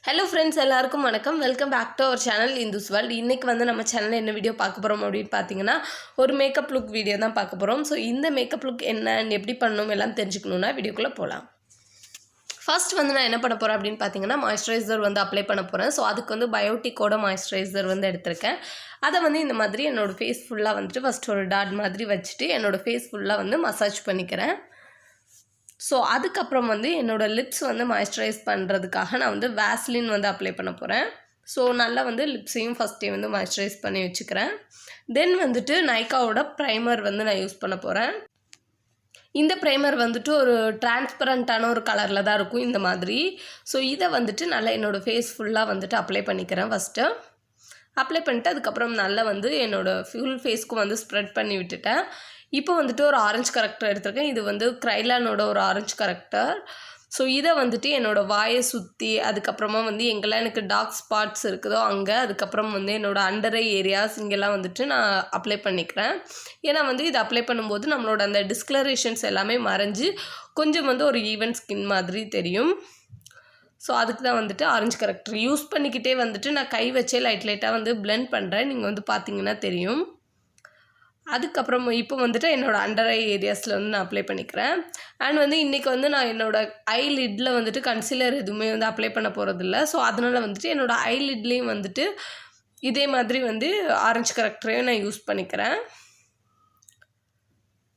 Hello friends, எல்லாருக்கும் வணக்கம். Welcome back to our channel Indus world. இன்னைக்கு வந்து நம்ம சேனல்ல என்ன வீடியோ பார்க்க போறோம் அப்படினு பாத்தீங்கன்னா ஒரு மேக்கப் லுக் வீடியோ தான் பார்க்க போறோம். சோ இந்த மேக்கப் லுக் என்ன எப்படி பண்ணனும் எல்லாம் தெரிஞ்சுக்கணும்னா வீடியோக்குள்ள போலாம். ஃபர்ஸ்ட் வந்து நான் என்ன பண்ண போறேன் அப்படினு பாத்தீங்கன்னா மாய்ஸ்சரைசர் வந்து அப்ளை பண்ண போறேன். சோ அதுக்கு வந்து பயோட்டிக்கோட மாய்ஸ்சரைசர் வந்து எடுத்துர்க்கேன். அத வந்து இந்த மாதிரி என்னோட ஃபேஸ் ஃபுல்லா வந்து ஃபர்ஸ்ட் ஒரு டாட் மாதிரி வச்சிட்டு என்னோட ஃபேஸ் ஃபுல்லா வந்து மசாஜ் பண்ணிக்கிறேன். ஸோ அதுக்கப்புறம் வந்து என்னோடய லிப்ஸ் வந்து மாய்ஸ்சரைஸ் பண்ணுறதுக்காக நான் வந்து வேஸ்லின் வந்து அப்ளை பண்ண போகிறேன். ஸோ நல்லா வந்து லிப்ஸையும் ஃபஸ்ட்டே வந்து மாய்ஸ்சரைஸ் பண்ணி வச்சுக்கிறேன். தென் வந்துட்டு நைக்காவோட ப்ரைமர் வந்து நான் யூஸ் பண்ண போகிறேன். இந்த ப்ரைமர் வந்துட்டு ஒரு டிரான்ஸ்பரண்ட்டான ஒரு கலரில் தான் இருக்கும் இந்த மாதிரி. ஸோ இதை வந்துட்டு நல்லா என்னோடய ஃபேஸ் ஃபுல்லாக வந்துட்டு அப்ளை பண்ணிக்கிறேன் ஃபஸ்ட்டு. அப்ளை பண்ணிட்டு அதுக்கப்புறம் நல்லா வந்து என்னோடய ஃபுல் ஃபேஸ்க்கும் வந்து ஸ்ப்ரெட் பண்ணி விட்டுட்டேன். இப்போ வந்துட்டு ஒரு ஆரஞ்சு கரெக்டர் எடுத்திருக்கேன். இது வந்து க்ரைலானோட ஒரு ஆரஞ்சு கரெக்டர். ஸோ இதை வந்துட்டு என்னோடய வாயை சுற்றி அதுக்கப்புறமா வந்து எங்கெல்லாம் எனக்கு டார்க் ஸ்பாட்ஸ் இருக்குதோ அங்கே, அதுக்கப்புறம் வந்து என்னோடய அண்டர் ஐ ஏரியாஸ் இங்கெல்லாம் வந்துட்டு நான் அப்ளை பண்ணிக்கிறேன். ஏன்னா வந்து இது அப்ளை பண்ணும்போது நம்மளோட அந்த டிஸ்கலரேஷன்ஸ் எல்லாமே மறைஞ்சு கொஞ்சம் வந்து ஒரு ஈவன் ஸ்கின் மாதிரி தெரியும். ஸோ அதுக்கு தான் வந்துட்டு ஆரஞ்சு கரெக்டர் யூஸ் பண்ணிக்கிட்டே வந்துட்டு நான் கை வச்சே லைட்டாக வந்து பிளெண்ட் பண்ணுறேன். நீங்கள் வந்து பார்த்தீங்கன்னா தெரியும். அதுக்கப்புறம் இப்போ வந்துட்டு என்னோடய அண்டர் ஐ ஏரியாஸில் வந்து நான் அப்ளை பண்ணிக்கிறேன். அண்ட் வந்து இன்றைக்கி வந்து நான் என்னோடய ஐ லிட்டில் வந்துட்டு கன்சீலர் எதுவுமே வந்து அப்ளை பண்ண போகிறதில்ல. ஸோ அதனால் வந்துட்டு என்னோடய ஐ லிட்லேயும் வந்துட்டு இதே மாதிரி வந்து ஆரஞ்சு கரெக்டரையும் நான் யூஸ் பண்ணிக்கிறேன்.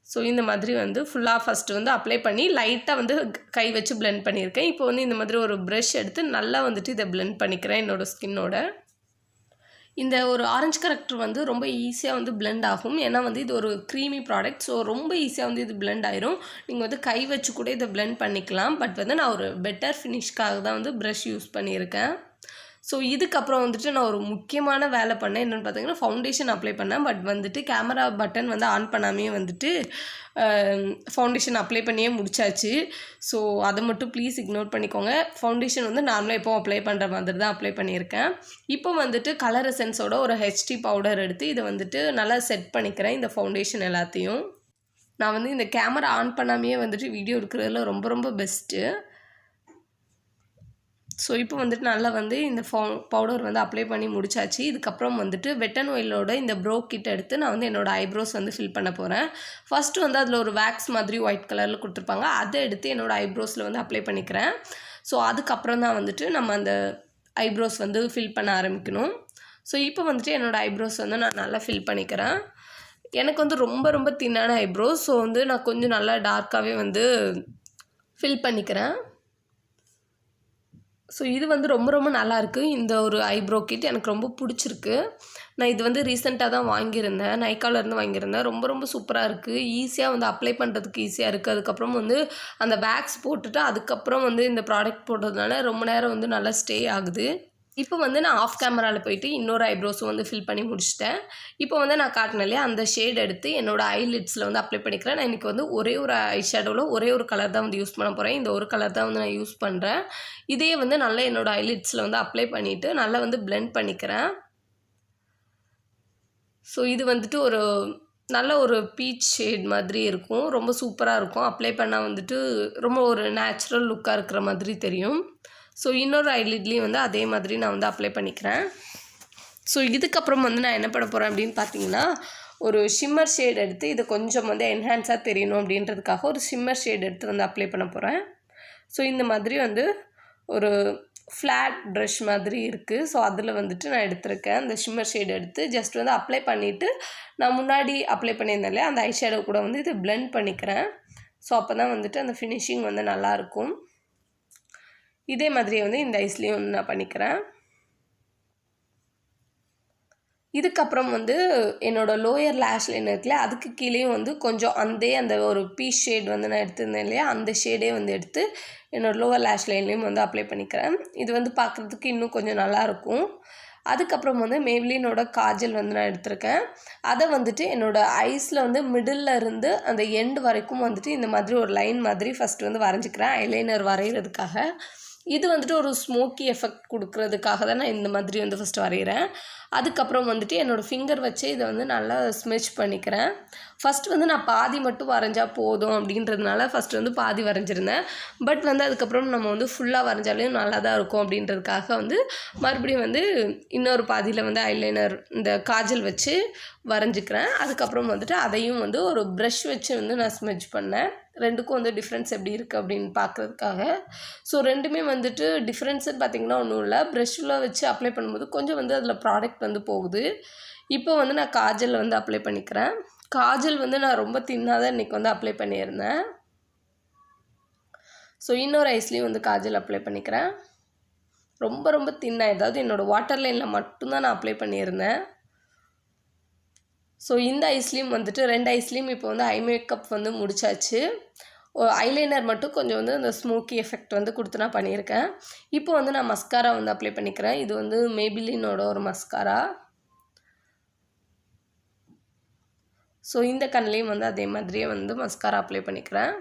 ஸோ இந்த மாதிரி வந்து ஃபுல்லாக ஃபஸ்ட்டு வந்து அப்ளை பண்ணி லைட்டாக வந்து கை வச்சு பிளெண்ட் பண்ணியிருக்கேன். இப்போ வந்து இந்த மாதிரி ஒரு ப்ரஷ் எடுத்து நல்லா வந்துட்டு இதை பிளெண்ட் பண்ணிக்கிறேன் என்னோடய ஸ்கின்னோட. இந்த ஒரு ஆரஞ்சு கரெக்டர் வந்து ரொம்ப ஈஸியாக வந்து பிளெண்ட் ஆகும். ஏன்னா வந்து இது ஒரு க்ரீமி ப்ராடக்ட். ஸோ ரொம்ப ஈஸியாக வந்து இது பிளெண்ட் ஆயிரும். நீங்கள் வந்து கை வச்சு கூட இதை பிளெண்ட் பண்ணிக்கலாம். பட் வந்து நான் ஒரு பெட்டர் ஃபினிஷ்க்காக தான் வந்து ப்ரஷ் யூஸ் பண்ணியிருக்கேன். ஸோ இதுக்கப்புறம் வந்துட்டு நான் ஒரு முக்கியமான வேலை பண்ணேன். என்னென்னு பார்த்தீங்கன்னா ஃபவுண்டேஷன் அப்ளை பண்ணேன். பட் வந்துட்டு கேமரா பட்டன் வந்து ஆன் பண்ணாமே வந்துட்டு ஃபவுண்டேஷன் அப்ளை பண்ணியே முடிச்சாச்சு. ஸோ அதை மட்டும் ப்ளீஸ் இக்னோர் பண்ணிக்கோங்க. ஃபவுண்டேஷன் வந்து நார்மலாக எப்போவும் அப்ளை பண்ணுற மாதிரி தான் அப்ளை பண்ணியிருக்கேன். இப்போ வந்துட்டு கலர் எசன்ஸோட ஒரு ஹெச்டி பவுடர் எடுத்து இதை வந்துட்டு நல்லா செட் பண்ணிக்கிறேன் இந்த ஃபவுண்டேஷன் எல்லாத்தையும். நான் வந்து இந்த கேமரா ஆன் பண்ணாமையே வந்துட்டு வீடியோ எடுக்கிறதுல ரொம்ப பெஸ்ட்டு. ஸோ இப்போ வந்துட்டு நல்லா வந்து இந்த பவுடர் வந்து அப்ளை பண்ணி முடிச்சாச்சு. இதுக்கப்புறம் வந்துட்டு வெட் அண்ட் ஒயிலோட இந்த ப்ரோ கிட் எடுத்து நான் வந்து என்னோடய ஐப்ரோஸ் வந்து ஃபில் பண்ண போகிறேன். ஃபஸ்ட்டு வந்து அதில் ஒரு வேக்ஸ் மாதிரி ஒயிட் கலரில் கொடுத்துருப்பாங்க. அதை எடுத்து என்னோடய ஐப்ரோஸில் வந்து அப்ளை பண்ணிக்கிறேன். ஸோ அதுக்கப்புறம் தான் வந்துட்டு நம்ம அந்த ஐப்ரோஸ் வந்து ஃபில் பண்ண ஆரம்பிக்கணும். ஸோ இப்போ வந்துட்டு என்னோடய ஐப்ரோஸ் வந்து நான் நல்லா ஃபில் பண்ணிக்கிறேன். எனக்கு வந்து ரொம்ப தின்னான ஐப்ரோஸ். ஸோ வந்து நான் கொஞ்சம் நல்லா டார்க்காகவே வந்து ஃபில் பண்ணிக்கிறேன். ஸோ இது வந்து ரொம்ப நல்லாயிருக்கு. இந்த ஒரு ஐப்ரோ கிட் எனக்கு ரொம்ப பிடிச்சிருக்கு. நான் இது வந்து ரீசெண்டாக தான் வாங்கியிருந்தேன். நைக்காவிலேருந்து வாங்கியிருந்தேன். ரொம்ப சூப்பராக இருக்குது. ஈஸியாக வந்து அப்ளை பண்ணுறதுக்கு ஈஸியாக இருக்குது. அதுக்கப்புறம் வந்து அந்த வேக்ஸ் போட்டுட்டு அதுக்கப்புறம் வந்து இந்த ப்ராடக்ட் போட்டதுனால ரொம்ப நேரம் வந்து நல்லா ஸ்டே ஆகுது. இப்போ வந்து நான் ஆஃப் கேமராவில் போயிட்டு இன்னொரு ஐப்ரோஸும் வந்து ஃபில் பண்ணி முடிச்சிட்டேன். இப்போ வந்து நான் காட்டினேன் இல்லையா அந்த ஷேட் எடுத்து என்னோடய ஐ லிட்ஸில் வந்து அப்ளை பண்ணிக்கிறேன். நான் இன்றைக்கி வந்து ஒரே ஒரு ஐ ஷேடோவில் ஒரே ஒரு கலர் தான் வந்து யூஸ் பண்ண போகிறேன். இந்த ஒரு கலர் தான் வந்து நான் யூஸ் பண்ணுறேன். இதே வந்து நல்லா என்னோடய ஐ லிட்ஸில் வந்து அப்ளை பண்ணிவிட்டு நல்லா வந்து பிளெண்ட் பண்ணிக்கிறேன். ஸோ இது வந்துட்டு ஒரு நல்ல ஒரு பீச் ஷேட் மாதிரி இருக்கும். ரொம்ப சூப்பராக இருக்கும். அப்ளை பண்ணால் வந்துட்டு ரொம்ப ஒரு நேச்சுரல் லுக்காக இருக்கிற மாதிரி தெரியும். ஸோ இன்னொரு ஐலிட்லேயும் வந்து அதே மாதிரி நான் வந்து அப்ளை பண்ணிக்கிறேன். ஸோ இதுக்கப்புறம் வந்து நான் என்ன பண்ண போகிறேன் அப்படின்னு பார்த்தீங்கன்னா ஒரு ஷிம்மர் ஷேட் எடுத்து இதை கொஞ்சம் வந்து என்ஹான்ஸாக தெரியணும் அப்படின்றதுக்காக ஒரு ஷிம்மர் ஷேட் எடுத்து வந்து அப்ளை பண்ண போகிறேன். ஸோ இந்த மாதிரி வந்து ஒரு ஃப்ளாட் ப்ரஷ் மாதிரி இருக்குது. ஸோ அதில் வந்துட்டு நான் எடுத்திருக்கேன். அந்த ஷிம்மர் ஷேட் எடுத்து ஜஸ்ட் வந்து அப்ளை பண்ணிவிட்டு நான் முன்னாடி அப்ளை பண்ணியிருந்தேன் இல்லையா அந்த ஐ ஷேடோ கூட வந்து இதை பிளெண்ட் பண்ணிக்கிறேன். ஸோ அப்போ தான் வந்துட்டு அந்த ஃபினிஷிங் வந்து நல்லாயிருக்கும். இதே மாதிரியே வந்து இந்த ஐஸ்லேயும் வந்து நான் பண்ணிக்கிறேன். இதுக்கப்புறம் வந்து என்னோடய லோயர் லேஷ் லைன் இருக்குல்ல அதுக்கு கீழேயும் வந்து கொஞ்சம் அந்த ஒரு பீச் ஷேட் வந்து நான் எடுத்திருந்தேன் இல்லையா அந்த ஷேடே வந்து எடுத்து என்னோடய லோவர் லேஷ் லைன்லேயும் வந்து அப்ளை பண்ணிக்கிறேன். இது வந்து பார்க்குறதுக்கு இன்னும் கொஞ்சம் நல்லாயிருக்கும். அதுக்கப்புறம் வந்து மேப்லினோட காஜல் வந்து நான் எடுத்திருக்கேன். அதை வந்துட்டு என்னோடய ஐஸில் வந்து மிடில் இருந்து அந்த எண்டு வரைக்கும் வந்துட்டு இந்த மாதிரி ஒரு லைன் மாதிரி ஃபஸ்ட்டு வந்து வரைஞ்சிக்கிறேன் ஐலைனர் வரைகிறதுக்காக. இது வந்துட்டு ஒரு ஸ்மோக்கி எஃபெக்ட் கொடுக்கறதுக்காக தான் நான் இந்த மாதிரி வந்து ஃபஸ்ட்டு வரைகிறேன். அதுக்கப்புறம் வந்துட்டு என்னோடய ஃபிங்கர் வச்சு இதை வந்து நல்லா ஸ்மெச் பண்ணிக்கிறேன். ஃபஸ்ட்டு வந்து நான் பாதி மட்டும் வரைஞ்சா போதும் அப்படின்றதுனால ஃபஸ்ட்டு வந்து பாதி வரைஞ்சிருந்தேன். பட் வந்து அதுக்கப்புறம் நம்ம வந்து ஃபுல்லாக வரைஞ்சாலே நல்லா தான் இருக்கும் அப்படின்றதுக்காக வந்து மறுபடியும் வந்து இன்னொரு பாதியில் வந்து ஐலைனர் இந்த காஜல் வச்சு வரைஞ்சிக்கிறேன். அதுக்கப்புறம் வந்துட்டு அதையும் வந்து ஒரு ப்ரஷ் வச்சு வந்து நான் ஸ்மெச் பண்ணேன். ரெண்டுக்கும் வந்து டிஃப்ரென்ஸ் எப்படி இருக்குது அப்படின்னு பார்க்குறதுக்காக. ஸோ ரெண்டுமே வந்துட்டு டிஃப்ரென்ஸுன்னு பார்த்திங்கன்னா ஒன்றும் இல்லை. ப்ரஷ்ஷில் வச்சு அப்ளை பண்ணும்போது கொஞ்சம் வந்து அதில் ப்ராடக்ட் வந்து போகுது. இப்போ வந்து நான் காஜல் வந்து அப்ளை பண்ணிக்கிறேன். காஜல் வந்து நான் ரொம்ப தின்னாக தான் இன்றைக்கி வந்து அப்ளை பண்ணியிருந்தேன். ஸோ இன்னொரு ஐஸ்லேயும் வந்து காஜல் அப்ளை பண்ணிக்கிறேன். ரொம்ப ரொம்ப தின்னாக, ஏதாவது என்னோடய வாட்டர் லைனில் மட்டும்தான் நான் அப்ளை பண்ணியிருந்தேன். ஸோ இந்த ஐஸ்லேயும் வந்துட்டு 2 ஐஸ்லேயும் இப்போ வந்து ஐ மேக்கப் வந்து முடிச்சாச்சு. ஐலைனர் மட்டும் கொஞ்சம் வந்து அந்த ஸ்மோக்கி எஃபெக்ட் வந்து கொடுத்து நான் பண்ணியிருக்கேன். இப்போ வந்து நான் மஸ்காரா வந்து அப்ளை பண்ணிக்கிறேன். இது வந்து மேபிலினோட ஒரு மஸ்காரா. ஸோ இந்த கண்லேயும் வந்து அதே மாதிரியே வந்து மஸ்காரா அப்ளை பண்ணிக்கிறேன்.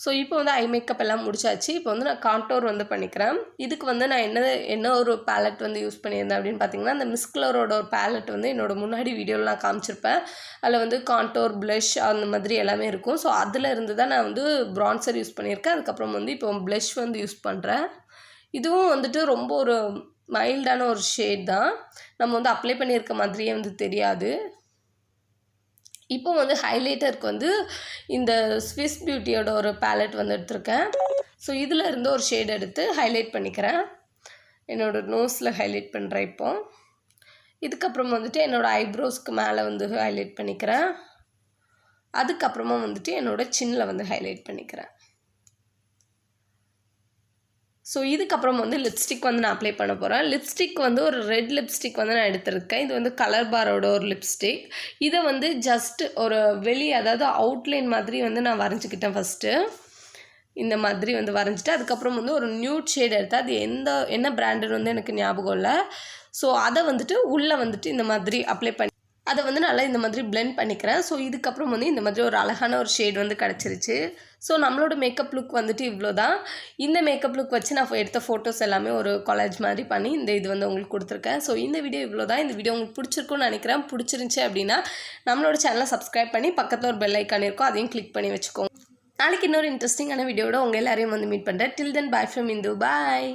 ஸோ இப்போ வந்து ஐ மேக்கப் எல்லாம் முடிச்சாச்சு. இப்போ வந்து நான் கான்டோர் வந்து பண்ணிக்கிறேன். இதுக்கு வந்து நான் என்ன ஒரு பேலட் வந்து யூஸ் பண்ணியிருந்தேன் அப்படின்னு பார்த்தீங்கன்னா, அந்த மிஸ் கலரோட ஒரு பேலட் வந்து என்னோடய முன்னாடி வீடியோவில் நான் காமிச்சிருப்பேன். அதில் வந்து கான்டோர், ப்ளஷ் அந்த மாதிரி எல்லாமே இருக்கும். ஸோ அதில் இருந்து தான் நான் வந்து ப்ரான்சர் யூஸ் பண்ணியிருக்கேன். அதுக்கப்புறம் வந்து இப்போ ப்ளஷ் வந்து யூஸ் பண்ணுறேன். இதுவும் வந்துட்டு ரொம்ப ஒரு மைல்டான ஒரு ஷேட் தான். நம்ம வந்து அப்ளை பண்ணியிருக்க மாதிரியே வந்து தெரியாது. இப்போ வந்து ஹைலைட்டருக்கு வந்து இந்த ஸ்விஸ் பியூட்டியோட ஒரு பேலட் வந்து எடுத்திருக்கேன். ஸோ இதில் இருந்து ஒரு ஷேட் எடுத்து ஹைலைட் பண்ணிக்கிறேன். என்னோடய நோஸில் ஹைலைட் பண்ணுறேன். இப்போ இதுக்கப்புறம் வந்துட்டு என்னோடய ஐப்ரோஸ்க்கு மேலே வந்து ஹைலைட் பண்ணிக்கிறேன். அதுக்கப்புறமா வந்துட்டு என்னோடய சின்னில் வந்து ஹைலைட் பண்ணிக்கிறேன். ஸோ இதுக்கப்புறம் வந்து லிப்ஸ்டிக் வந்து நான் அப்ளை பண்ண போகிறேன். லிப்ஸ்டிக் வந்து ஒரு ரெட் லிப்ஸ்டிக் வந்து நான் எடுத்திருக்கேன். இது வந்து கலர் பாரோட ஒரு லிப்ஸ்டிக். இதை வந்து ஜஸ்ட் ஒரு அதாவது அவுட்லைன் மாதிரி வந்து நான் வரைஞ்சிக்கிட்டேன் ஃபஸ்ட்டு. இந்த மாதிரி வந்து வரைஞ்சிட்டு அதுக்கப்புறம் வந்து ஒரு நியூட் ஷேட் எடுத்தேன். அது என்ன பிராண்டுன்னு வந்து எனக்கு ஞாபகம் இல்லை. ஸோ அதை வந்துட்டு உள்ளே வந்துட்டு இந்த மாதிரி அப்ளை பண்ணி அதை வந்து நல்லா இந்த மாதிரி பிளெண்ட் பண்ணிக்கிறேன். ஸோ இதுக்கப்புறம் வந்து இந்த மாதிரி ஒரு அழகான ஒரு ஷேட் வந்து கிடச்சிருச்சு. ஸோ நம்மளோட மேக்கப் லுக் வந்துட்டு இவ்வளோ தான். இந்த மேக்கப் லுக் வச்சு நான் எடுத்த ஃபோட்டோஸ் எல்லாமே ஒரு காலேஜ் மாதிரி பண்ணி இது வந்து உங்களுக்கு கொடுத்துருக்கேன். ஸோ இந்த வீடியோ இவ்வளோ தான். இந்த வீடியோ உங்களுக்கு பிடிச்சிருக்குன்னு நினைக்கிறேன். பிடிச்சிருந்துச்சி அப்படின்னா நம்மளோட சேனலை சப்ஸ்கிரைப் பண்ணி பக்கத்தில் ஒரு பெல் ஐக்கான் இருக்கும், அதையும் கிளிக் பண்ணி வச்சுக்கோங்க. நாளைக்கு இன்னொரு இன்ட்ரெஸ்டிங்கான வீடியோட உங்கள் எல்லாரையும் வந்து மீட் பண்ணுறேன். டில் தென் பை ஃப்ரம் இந்து. பாய்.